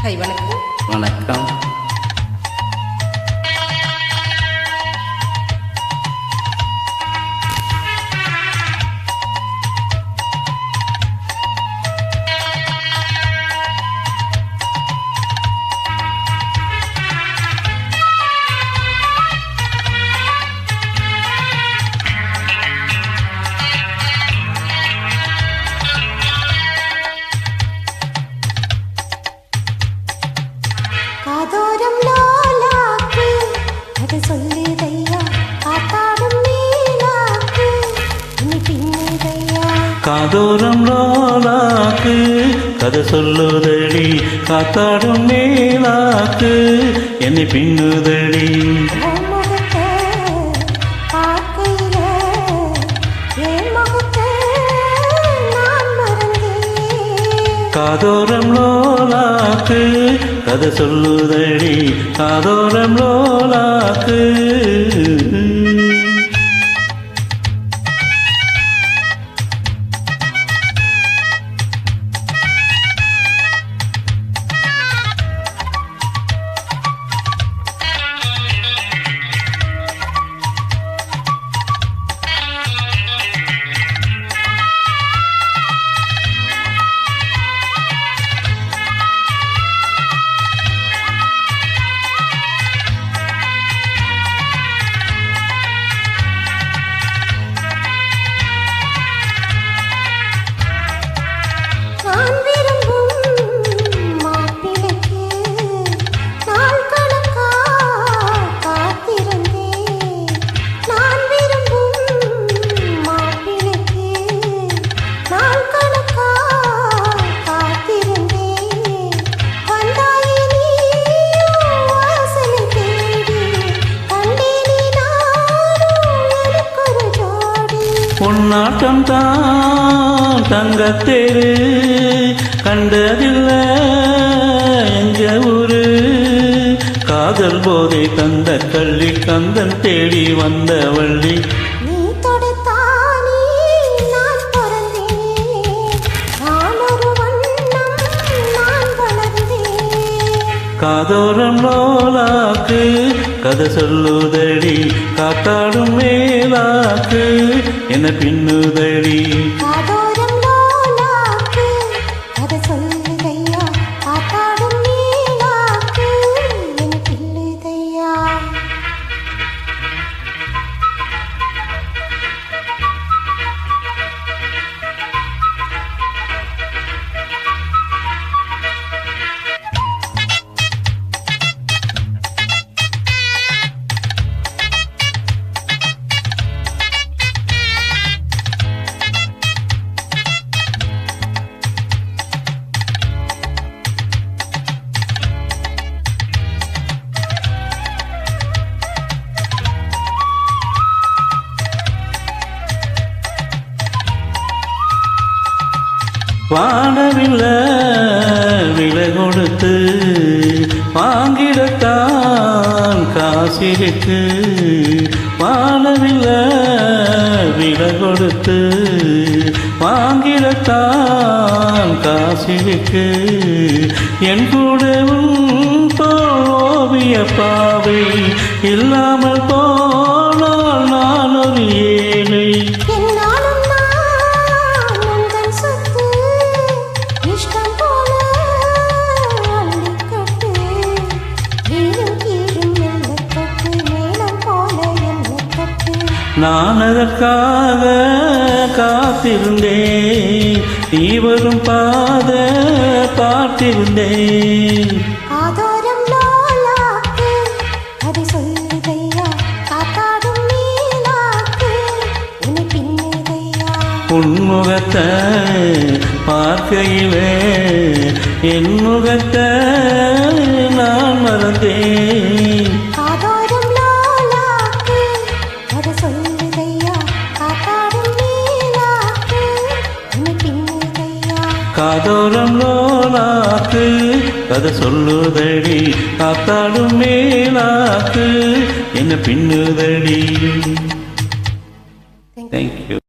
Hi, வணக்கம். வணக்கம். காதோரம் லோலாக்கு அது சொல்லுதையா, காத்தாடும் நீலாக்கு இனி பின்னுதையா. காதோரம் லோலாக்கு கதை சொல்லுதடி, காத்தாடும் மேலாக்கு என்னை பின்னுதடி. உன் முகத்தை பார்க்கையில என் முகத்தை நான் மறந்தேன். காதோரம் லோலாக்கு கதை சொல்லுதடி, காதோரம் லோலாக்கு. நான் விரும்பும் மாப்பிள்ளைக்கு நாள் கணக்கா காத்திருந்தேன். நான் விரும்பும் மாப்பிள்ளைக்கு நாள் கணக்கா காத்திருந்தேன். வந்தாயே நீயும் வாசலை தேடி, கண்டேனே நானும் எனக்கொரு ஜோடி. பொன்னாட்டம் தான் தங்கத்தேரு, கண்டதில்ல எங்க ஊரு. காதல் போதை தந்த கள்ளி, கந்தன் தேடி வந்த வள்ளி. நீ தொடுத்தானே நான் பிறந்தேன், நான் ஒரு வண்ணம் நான் வளர்ந்தேன். காதோரம் லோலாக்கு கதை சொல்லுதடி, காத்தாடும் மேலாக்கு என்ன பின்னுதடி. காதோரம் லோலாக்கு கதை சொல்லுதையா, காத்தாடும் நீலாக்கு என் பிள்ளைதையா. வானவில்ல விலை கொடுத்து வாங்கிடத்தான் காசிருக்கு. வானவில்ல விலை கொடுத்து வாங்கிடத்தான் காசிருக்கு. என் கூடவும் ஓவிய பாவை இல்லாமல் போனால் நான் ஒரு ஏழை. என்னாலும் நான் உந்தன் சொத்து, இஷ்டம் போல அள்ளிக்கட்டு. வீரும் கீழும் எல்லைக் கட்டு, மேளம் போல எல்லைக் கட்டு. நான் அதற்காக காத்திருந்தேன், நீ வரும் பாத பார்த்திருந்தேன். காதோரம் லோலாக்கு அது சொல்லுதையா, காத்தாடும் நீலாக்கு இனி பின்னுதையா. உன்முகத்தை பார்க்கையிலே என் முகத்தை நான் மறந்தேன். காதோரம் லோலாக்கு அது சொல்லுதையா, காத்தாடும் நீலாக்கு இனி பின்னுதையா. காதோரம் லோலாக்கு கதை சொல்லுதடி, காத்தாடும் மேலாக்கு என்ன பின்னுதடி. தேங்க்யூ.